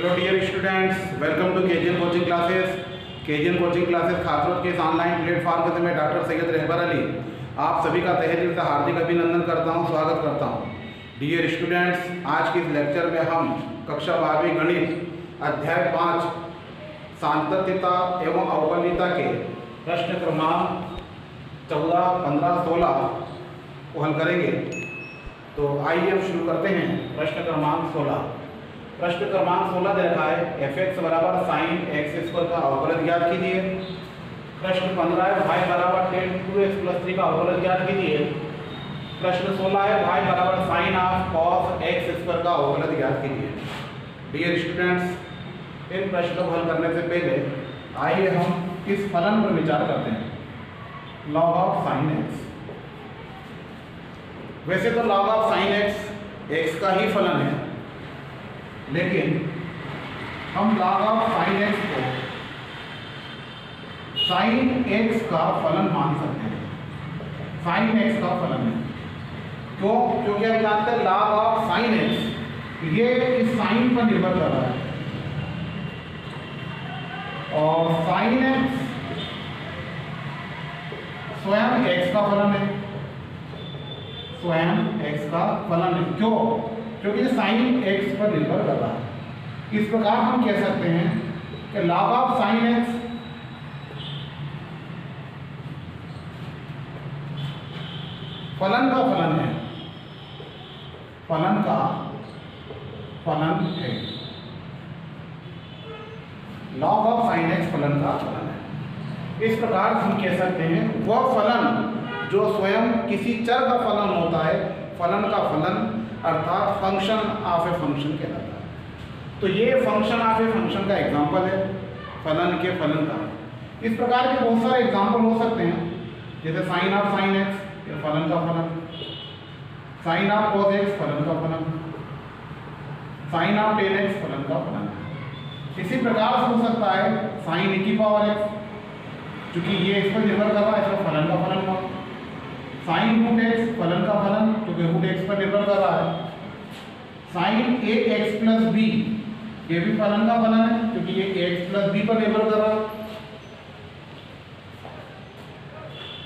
Hello dear students, welcome to KGN coaching classes. KGN coaching classes खासतौर के इस online platform पर मैं डॉक्टर सैयद रहबर अली आप सभी का तहे दिल से हार्दिक अभिनंदन करता हूं, स्वागत करता हूं। डियर स्टूडेंट्स, आज के इस लेक्चर में हम कक्षा 12वीं गणित अध्याय 5 सांतत्यता एवं अवकलनीयता के प्रश्न क्रमांक 14, 15, 16 को हल करेंगे। तो आइए अब शुरू करते हैं। प्रश्न क्रमांक 16 दे रखा है f(x) बराबर sin x² का अवकलन ज्ञात कीजिए। प्रश्न 15 है y बराबर tan 2x + 3 का अवकलन ज्ञात कीजिए। प्रश्न 16 है y बराबर sin cos x² का अवकलन ज्ञात कीजिए। डियर स्टूडेंट्स, इन प्रश्नों को हल करने से पहले आइए हम इस फलन पर विचार करते हैं, log of sin x। वैसे तो log of sin x का ही फलन है, लेकिन हम log of sin x को sin x का फलन मान सकते हैं। sin x का फलन है क्यों? क्योंकि हम जानते हैं log of sin x ये इस sin पर निर्भर कर रहा है और sin x स्वयं x का फलन है, स्वयं x का फलन है। क्यों? क्योंकि sin x पर निर्भर कर रहा है। इस प्रकार हम कह सकते हैं कि log of sin x फलन का फलन है, फलन का फलन है। log of sin x फलन का फलन है। इस प्रकार हम कह सकते हैं वह फलन जो स्वयं किसी चर का फलन होता है, फलन का फलन अर्थात फंक्शन ऑफ ए फंक्शन कहलाता है। तो ये फंक्शन ऑफ ए फंक्शन का एग्जाम्पल है, फलन के फलन का। इस प्रकार के बहुत सारे एग्जाम्पल हो सकते हैं, जैसे साइन ऑफ साइन एक्स ये फलन का फलन, साइन ऑफ कॉस एक्स फलन का फलन, साइन ऑफ टेन एक्स फलन का फलन। इसी प्रकार से हो सकता है साइन e की पावर एक्स, क्योंकि ये इस पर निर्भर कर रहा है, इसका फलन का फलन हुआ। साइन रूट एक्स फलन का फलन, क्योंकि रूट एक्स पर निर्भर कर रहा है। साइन ए एक्स प्लस बी ये भी फलन का फलन है, क्योंकि ये एक्स प्लस बी पर निर्भर कर रहा है।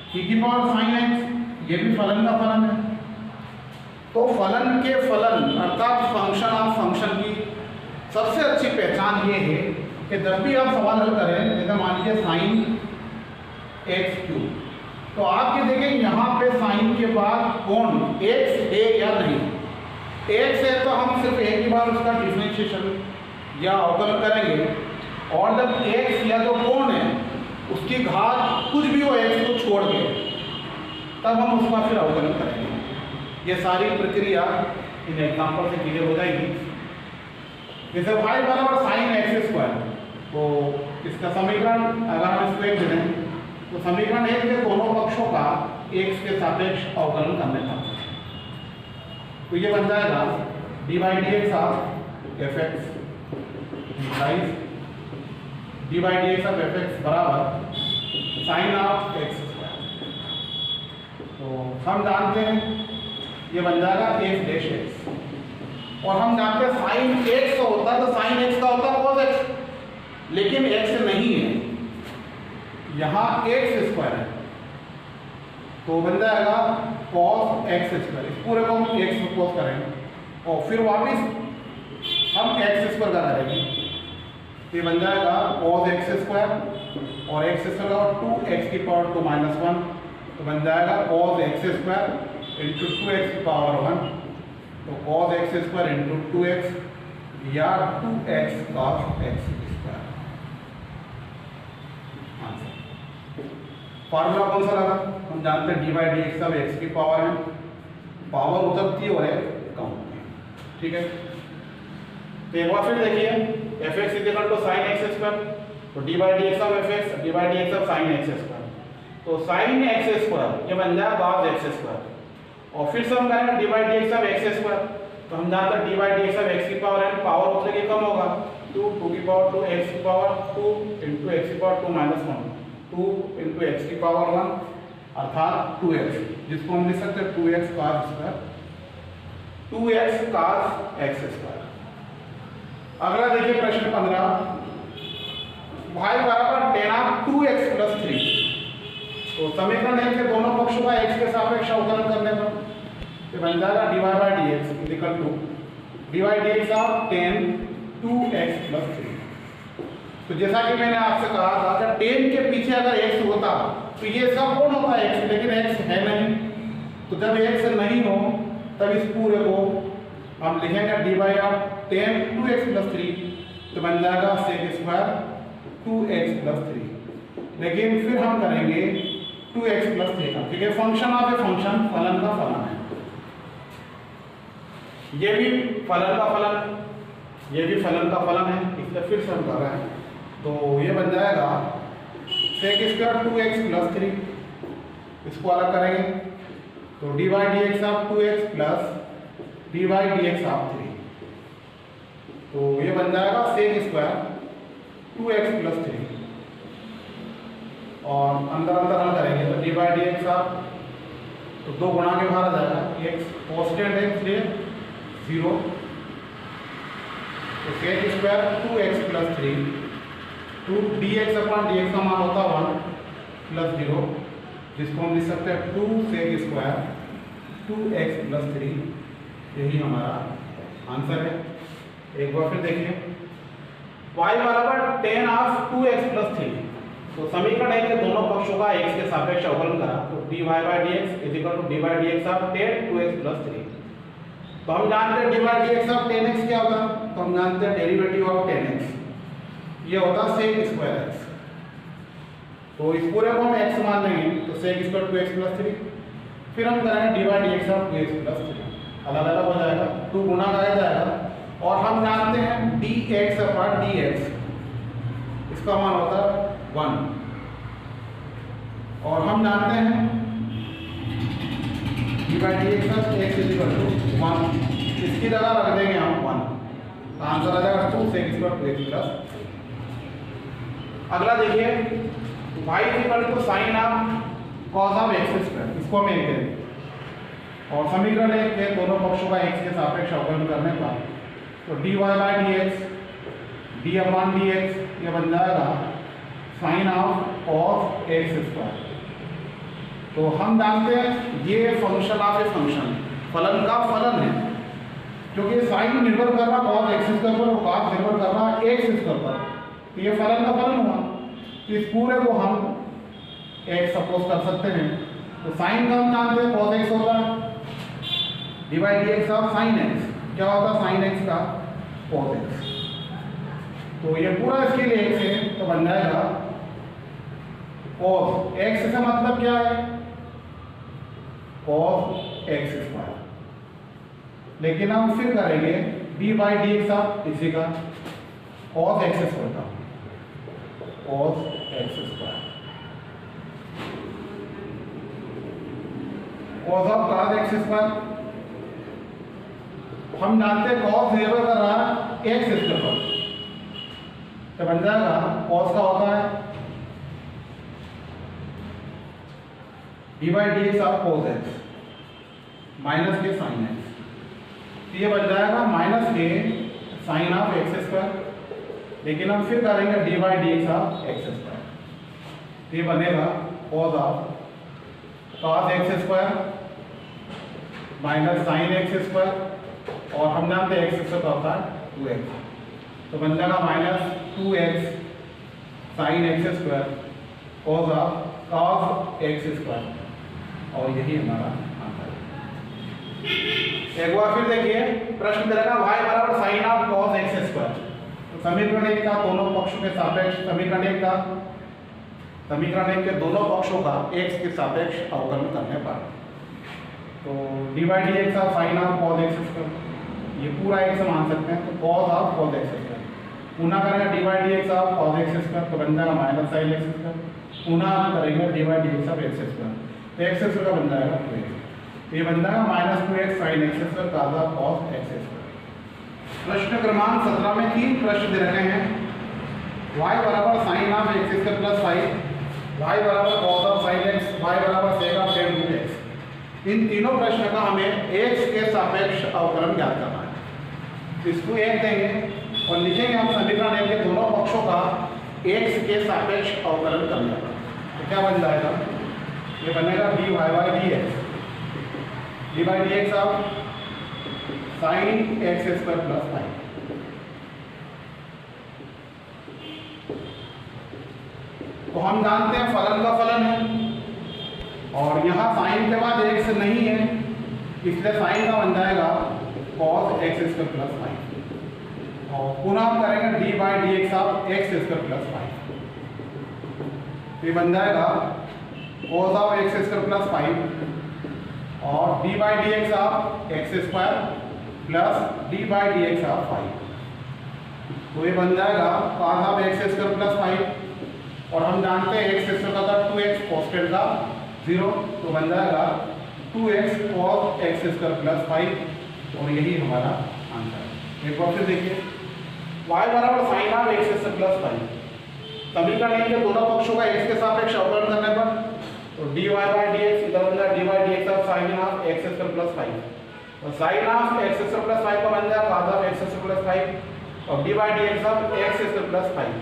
e की पावर साइन एक्स ये भी फलन का फलन है। तो फलन के फलन अर्थात फंक्शन ऑफ फंक्शन की सबसे अच्छी पहचान ये है कि जब भी आप सवाल हल करें, जैसे मान लीजिए साइन एक्स क्यूब, तो आप ये देखें यहाँ पे साइन के बाद कोण x है या नहीं। x है तो हम सिर्फ एक ही बार उसका डिफरेंशिएशन या अवकलन करेंगे, और जब x या जो कोण है उसकी घात कुछ भी हो x को छोड़ के, तब हम उसका फिर अवकलन करेंगे। ये सारी प्रक्रिया इन एग्जाम्पल से क्लियर हो जाएगी। जैसे y बराबर साइन x², तो इसका समीकरण अगर हम इसको एक दें तो समीकरण एक के दोनों पक्षों का x के सापेक्ष अवकलन करने का, तो ये बन जाएगा dy/dx of fx dy/dx of fx बराबर साइन ऑफ x²। तो हम जानते हैं ये बन जाएगा f'(x), और हम जानते हैं साइन x होता है तो साइन x का होता है cos x, लेकिन x नहीं है, यहाँ x² है, तो बन जाएगा cos x²। इस पूरे को हम x सपोज करेंगे और फिर वापस हम x² का करेंगे, ये बन जाएगा cos x² और x² का 2x की पावर 2 - 1, तो बन जाएगा cos x² इंटू 2x की पावर 1, तो cos x² इंटू 2x या 2x cos x²। फार्मूला कौन सा लगा? हम जानते हैं dy/dx सब x की पावर है, पावर उतरती है और एक कम होती है। ठीक है, तो एक बार फिर देखिए fx = sin x², तो dy/dx of fx dy/dx of sin x², तो sin x² ये बन जाएगा cos x², और फिर से हम करेंगे dy/dx ऑफ x², तो हम जानते हैं dy/dx ऑफ x की पावर है, पावर उतरेगी कम होगा, 2 की पावर 2 x की पावर 2 इंटू x की पावर 2 - 1, 2 इंटू x की पावर 1 अर्थात 2x, जिसको हम लिख सकते हैं 2x cos² 2x cos x²। अगला देखिए प्रश्न 15, y बराबर tan ऑफ 2x प्लस 3। तो समीकरण एक के दोनों पक्षों का x के सापेक्ष अवकलन करने पर ये बन जाएगा dy by d x equal to dy dx of tan 2x plus 3। तो जैसा कि मैंने आपसे कहा था अगर tan के पीछे अगर x होता तो ये इसका कौन होता है x, लेकिन x है नहीं। तो जब x नहीं हो तब इस पूरे को हम लिखेंगे dy of tan 2x plus 3, तो बन जाएगा sec स्क्वायर 2x प्लस 3। लेकिन फिर हम करेंगे 2x प्लस 3 का, ठीक है, फंक्शन ऑफ ए फंक्शन, फलन का फलन है। ये भी फलन का फलन, ये भी फलन का फलन है, इसलिए फिर से हम कर रहे हैं। तो ये बन जाएगा sec स्क्वायर 2x प्लस 3, इसको अलग करेंगे तो dy dx of 2x plus dy dx of 3। तो ये बन जाएगा sec स्क्वायर 2x प्लस 3 और अंदर अंदर हम करेंगे तो dy dx ऑफ, तो 2 गुणा के बाहर आ जाएगा, x कांस्टेंट है इसलिए 0, तो sec square 2x plus 3 to dx upon dx का मान होता है 1 प्लस 0, जिसको हम लिख सकते हैं 2 sec स्क्वायर 2x प्लस 3। यही हमारा आंसर है। एक बार फिर देखिए y बराबर tan ऑफ 2x प्लस 3। तो समीकरण एक के दोनों पक्षों का x के सापेक्ष अवकलन करा तो dy by dx equal to dy dx of tan 2x plus 3। तो हम जानते हैं dy dx of tan x क्या होगा, तो हम जानते हैं डेरिवेटिव ऑफ tan x ये होता है sec स्क्वायर x। तो इस पूरे को हम x मान लेंगे तो sec स्क्वायर 2x प्लस 3, फिर हम करेंगे dy dx of 2x plus 3, अलग अलग हो जाएगा, 2 गुना कराया जाएगा और हम जानते हैं dx अपॉन dx इसका मान होता है 1 और हम जानते हैं dy dx of x equal to 1, इसकी जगह रख देंगे हम 1, तो आंसर आ जाएगा 2 sec स्क्वायर 2x प्लस। अगला देखिए y equal to sine of cos of x square, इसको हम एक करें और समीकरण एक के दोनों पक्षों का x के सापेक्ष अवकलन करने पर तो dy by dx d upon dx ये बन जाएगा sine of cos x square. तो हम जानते हैं ये फंक्शन ऑफ ए फंक्शन, फलन का फलन है, क्योंकि साइन निर्भर कर रहा cos x स्क्वायर पर और cos निर्भर कर रहा x स्क्वायर पर, तो ये फलन का फलन हुआ। तो इस पूरे को हम x सपोज कर सकते हैं, तो साइन का हम जानते हैं cos x होता है dy dx of sin x, क्या होता है sin x का cos x। तो ये पूरा इसके लिए x है तो बन जाएगा cos x से मतलब क्या है cos x स्क्वायर, लेकिन हम फिर करेंगे dy dx ऑफ इसी का cos x स्क्वायर का cos x square, cos of cos x square हम जानते हैं cos निर्भर कर रहा है x स्क्वायर पर, तो बन जाएगा cos का होता है dy dx of cos x minus के sin x, तो ये बन जाएगा माइनस के साइन ऑफ x स्क्वायर, लेकिन हम फिर करेंगे dy dx of x square, तो ये बनेगा cos of cos x square minus sine x square और हम जानते हैं x स्क्वायर होता है 2x, तो बन जाएगा minus 2x sine x square cos of cos x square, और यही हमारा आंसर है। एक बार फिर देखिए प्रश्न दे रखा y बराबर sine of cos x square. तो समीकरण एक का दोनों पक्षों के सापेक्ष, समीकरण एक के दोनों पक्षों का x के सापेक्ष अवकलन करने पर तो dy dx of sine of cos x square, ये पूरा x मान सकते हैं, तो cos of cos x square पुनः करेंगे dy dx of cos x square, तो बन जाएगा माइनस sin x स्क्वायर, पुनः करेंगे dy dx of x square, तो x स्क्वायर का बन जाएगा 2x, तो ये बन जाएगा minus 2x sin x square cos cos x square. प्रश्न क्रमांक 17 में 3 प्रश्न दे रखे हैं, y बराबर sine of x square plus 5, y बराबर cos of sin x, y बराबर sec ऑफ tan 2x। इन तीनों प्रश्न का हमें x के सापेक्ष अवकलन ज्ञात करना है। तो इसको एक देंगे और लिखेंगे हम समीकरण एक के दोनों पक्षों का x के सापेक्ष अवकलन करने पर। तो क्या बन जाएगा, ये बनेगा dy by d x of sine x square plus five. तो हम जानते हैं फलन का फलन है, और यहाँ साइन के बाद एक्स नहीं है, इसलिए साइन का बन जाएगा cos x square plus five. और पुनः हम करेंगे d by d x of x square plus five. ये बन जाएगा cos of x square plus five और d by d x of x square plus d by d x of five. तो ये बन जाएगा cos of x square plus five, और हम जानते हैं एक्स स्क्वायर का 2x कॉन्स्टेंट का 0, तो बन जाएगा 2x cos x square plus five, और यही हमारा आंसर है। एक बार फिर देखिए, y बराबर sine of x square plus five. समीकरण के दोनों पक्षों का x के सापेक्ष अवकलन करने पर तो dy बाई डी एक्स इधर बन जाएगा dy by d x of sine of x square plus five, और sine of x square plus five का बन जाएगा cos of x square plus five और d by d x of x square plus five.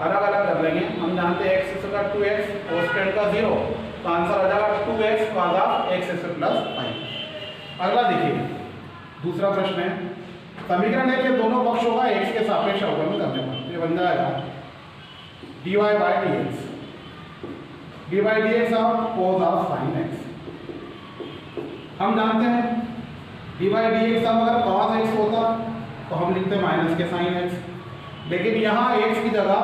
अलग अलग कर लेंगे, हम जानते हैं x स्क्वायर 2x कॉन्स्टेंट का 0, तो आंसर आ जाएगा 2x cos of x square plus five. अगला देखिए, दूसरा प्रश्न है, समीकरण है कि दोनों पक्षों का x के सापेक्ष अवकलन करने पर ये बन जाएगा dy by d x of cos of sin x। हम जानते हैं dy by d x of अगर cos x होता तो हम लिखते माइनस के sin x, लेकिन यहाँ x की जगह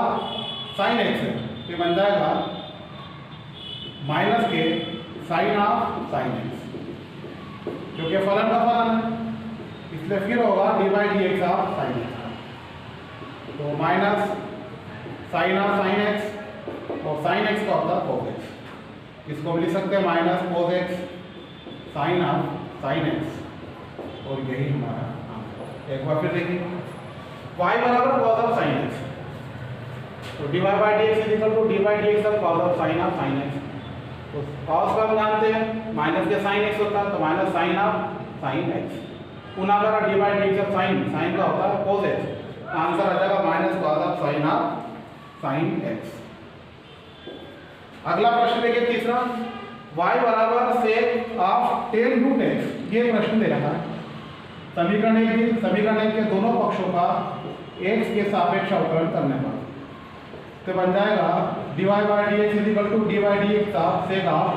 sin x है, ये बन जाएगा माइनस के sin ऑफ sin x, क्योंकि फलन का फलन है, इसलिए फिर होगा d by d x of sine x. तो minus sine of sine x, और साइन एक्स का होता है cos एक्स, इसको हम लिख सकते हैं minus cos x sine of sine x, और यही हमारा आंसर। एक बार फिर देखिए, y बराबर cos ऑफ साइन एक्स, तो d y by d x equal to d by d x of cos of sine x. तो cos का हम जानते हैं माइनस के साइन एक्स होता है, तो minus sine of sine x, पुनः करा d by d x of sine का होता है cos एक्स, आंसर आ जाएगा minus cos of sine x. अगला प्रश्न देखिए तीसरा, y बराबर sec of tan root x, ये प्रश्न दे रखा है। समीकरण एक के दोनों पक्षों का x के सापेक्ष अवकलन करने पर तो बन जाएगा dy by d x equal to d by d x of sec of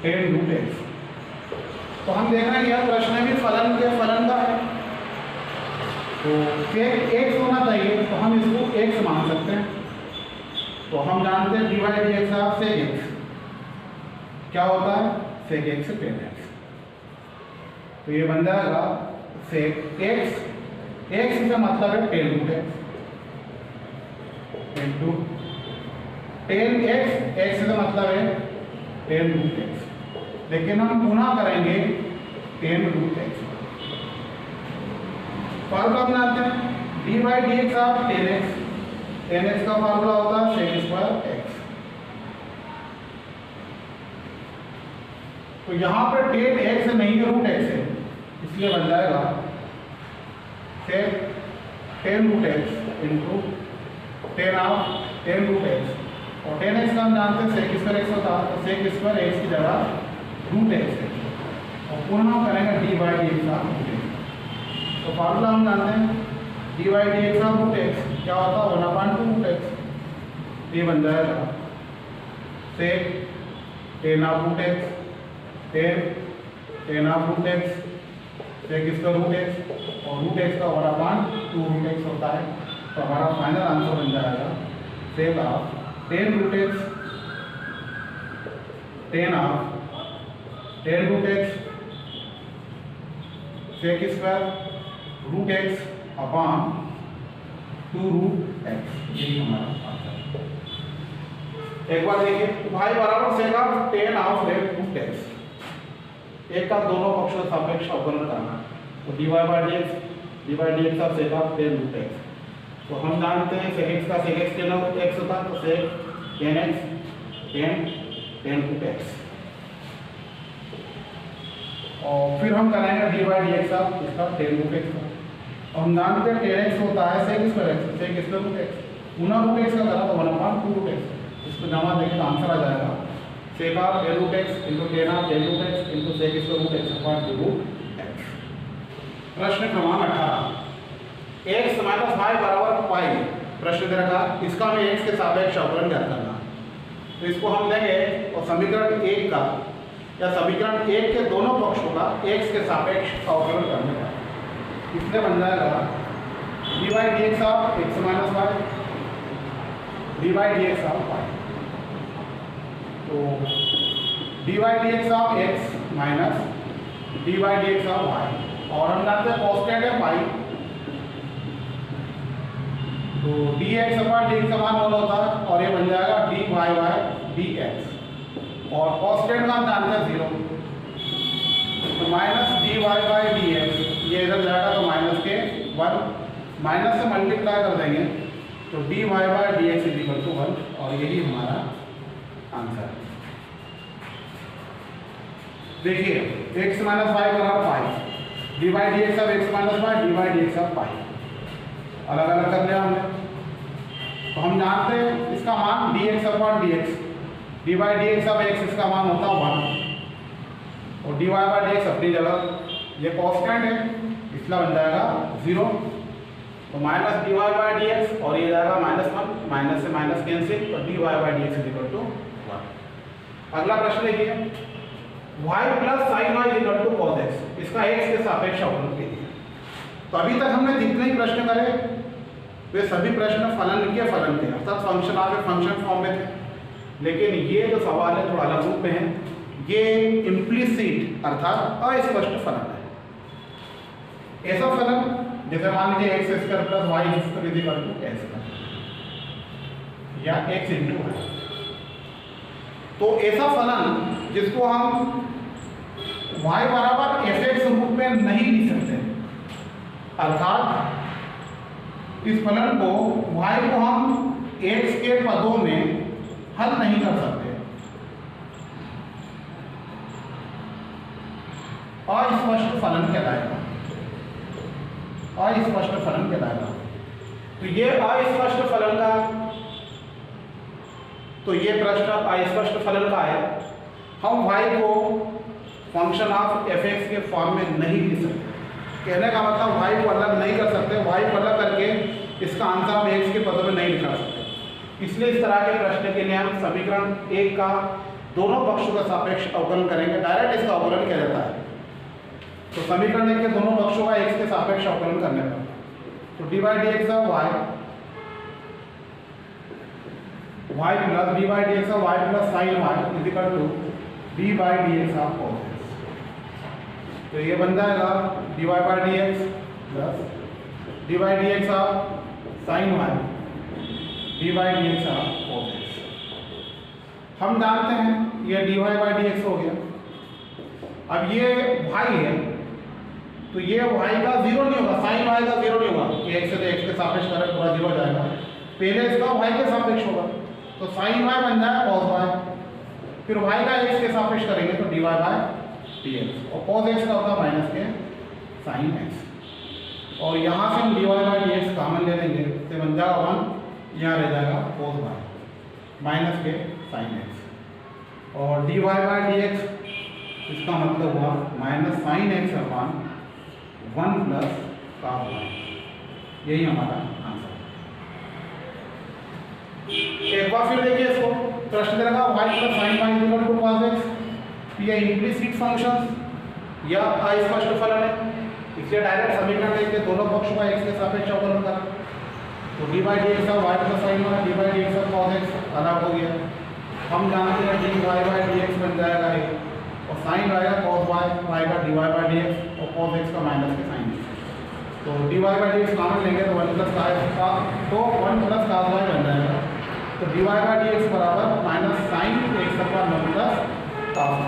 tan root x. तो हम देख रहे हैं यह प्रश्न भी फलन के फलन का है, तो सेक x होना चाहिए, तो हम इसको x मान सकते हैं। तो हम जानते हैं d by d x of sec x क्या होता है, सेक एक्स टेन एक्स। तो ये बन जाएगा सेक एक्स का मतलब है tan root x into tan x का मतलब है टेन रूट एक्स, लेकिन हम पुनः करेंगे टेन रूट एक्स। फॉर्मूला हम जानते हैं d by d x of ten x का फॉर्मूला होता है सेक स्क्वायर एक्स। तो यहाँ पर टेन एक्स नहीं है, रूट एक्स है, इसलिए बन जाएगा sec tan root x into tan root x, और टेन एक्स का हम जानते हैं सेक स्क्वायर एक्स होता है, तो सेक स्क्वायर एक्स की जगह रूट एक्स है, और पुनः करेंगे d by d x of root x. तो फार्मूला हम जानते हैं d by d x of root x क्या होता है 1/2 रूट एक्स। ये बन जाएगा sec tan of root x tan of root x sec square root x, और रूट एक्स का 1/2 रूट एक्स होता है। तो हमारा फाइनल आंसर बन जाएगा sec of tan root x tan root x sec square root x upon 2 root x, यही हमारा आंसर है। एक बार देखिए, y बराबर sec of tan of root x, एक का दोनों पक्षों का सापेक्ष अवकलन करना, तो dy by d x of sec of tan root x. तो हम जानते हैं सेक एक्स का sec x tan root x होता है, तो sec tan x tan root x, और फिर हम कराएंगे d by d x of इसका टेन रूट एक्स का। हम जानते हैं टेन एक्स होता है sec square x, sec square root x, गुना रूट एक्स का करा तो 1/2 रूट एक्स, इसको जमा देंगे तो आंसर आ जाएगा sec of tan root x into tan of tan root x into sec square root x upon 2 root x. प्रश्न क्रमांक 18, एक्स माइनस वाई बराबर पाई प्रश्न दे रखा, इसका हमें एक्स के सापेक्ष अवकलन ज्ञात करना। तो इसको हम लेंगे और समीकरण 1 का या समीकरण 1 के दोनों पक्षों का एक्स के सापेक्ष अवकलन करने का, इसलिए बन जाएगा d by d x of x minus y d by d x of y. तो d by d x of x minus d by d x of y, और हम जानते हैं कॉन्स्टेंट है पाई, तो d x upon d x समान होना होता है और ये बन जाएगा d y by d x, और कॉन्स्टेंट का हम जानते हैं 0, तो minus d y by d x, ये इधर जाएगा तो माइनस के 1, माइनस से मल्टीप्लाई कर देंगे तो d y by d x is equal to 1, और यही हमारा आंसर है। देखिए एक्स माइनस वाई बराबर pi, d by d x of x minus y d by d x of pi, अलग अलग कर लिया हमने। तो हम जानते हैं इसका मान d x upon d x, d by d x of x इसका मान होता है 1, और d y by d x अपनी जगह, ये कॉन्स्टेंट है इसलिए बन जाएगा 0, तो minus d y by d x और ये जाएगा -1, माइनस से माइनस कैंसिल, तो d y by d x is equal to 1। अगला प्रश्न देखिए, y plus sine y is equal to cos x, इसका x के सापेक्ष अवकलन कीजिए। तो अभी तक हमने जितने ही प्रश्न करे वे सभी प्रश्न फलन के थे, अर्थात function of a function form में थे, लेकिन ये जो सवाल है थोड़ा अलग रूप में है, ये इम्प्लिसिट अर्थात अस्पष्ट फलन है। ऐसा फलन जैसे मान लीजिए x square plus y square is equal to x या एक्स इंटू वाई, तो ऐसा फलन जिसको हम y बराबर एफ एक्स रूप में नहीं लिख सकते, अर्थात इस फलन को y को हम x के पदों में हल नहीं कर सकते, अस्पष्ट फलन कहलाएगा, अस्पष्ट फलन कहलाएगा। तो ये अस्पष्ट फलन का, तो ये प्रश्न अस्पष्ट फलन का है, हम y को फंक्शन ऑफ एफ एक्स के फॉर्म में नहीं लिख सकते। कहने का मतलब y को अलग नहीं कर सकते, y को अलग करके इसका आंसर हम x के पदों में नहीं लिखा सकते, इसलिए इस तरह के प्रश्न के लिए हम समीकरण 1 का दोनों पक्षों का सापेक्ष अवकलन करेंगे, डायरेक्ट इसका अवकलन किया जाता है। तो समीकरण 1 के दोनों पक्षों का x के सापेक्ष अवकलन करने पर, तो d by d x of y plus d by d x of y plus sine y is equal to d by d x of cos x. तो ये बन जाएगा d y by d x plus d by d x of sine y d by d x of cos x. हम जानते हैं ये d y by d x हो गया। अब ये वाई है तो ये वाई का 0 नहीं होगा, साइन वाई का 0 नहीं होगा कि एक्स से एक्स के सापेक्ष करें पूरा 0 हो जाएगा, पहले इसका वाई के सापेक्ष होगा, तो साइन वाई बन जाएगा कॉस वाई, फिर वाई का एक्स के सापेक्ष करेंगे तो d y by d x, और कॉस एक्स का होगा माइनस के साइन एक्स, और यहाँ से हम d y by d x common ले लेंगे तो बन जाएगा 1, यहाँ रह जाएगा कॉस वाई माइनस के साइन एक्स, और d y by d x इसका मतलब हुआ minus sine x upon 1 plus cos y, यही हमारा आंसर है। एक बार फिर देखिए इसको, प्रश्न दे रखा y plus sine y equal to cos x, ये इम्प्लिसिट फंक्शन या अस्पष्ट फलन है, इसलिए डायरेक्ट समीकरण लेके दोनों पक्षों का x के सापेक्ष अवकलन करा, तो d by d x of y plus sine y d by d x of cos x अलग हो गया। हम जानते हैं d y by d x बन जाएगा ये, और साइन आएगा कॉस वाई, वाई का d y by d x और कॉस एक्स का माइनस के साइन एक्स, तो d y by d x common लेंगे तो 1 प्लस कॉस का, तो 1 प्लस कॉस वाई बन जाएगा, तो d y by d x बराबर minus sine x upon 1 plus cos.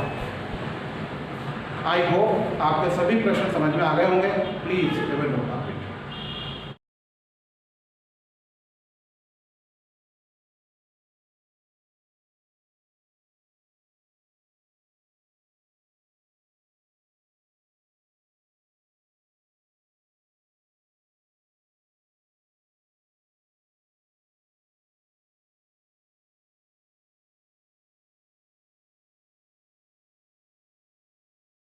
I hope आपके सभी प्रश्न समझ में आ गए होंगे। प्लीज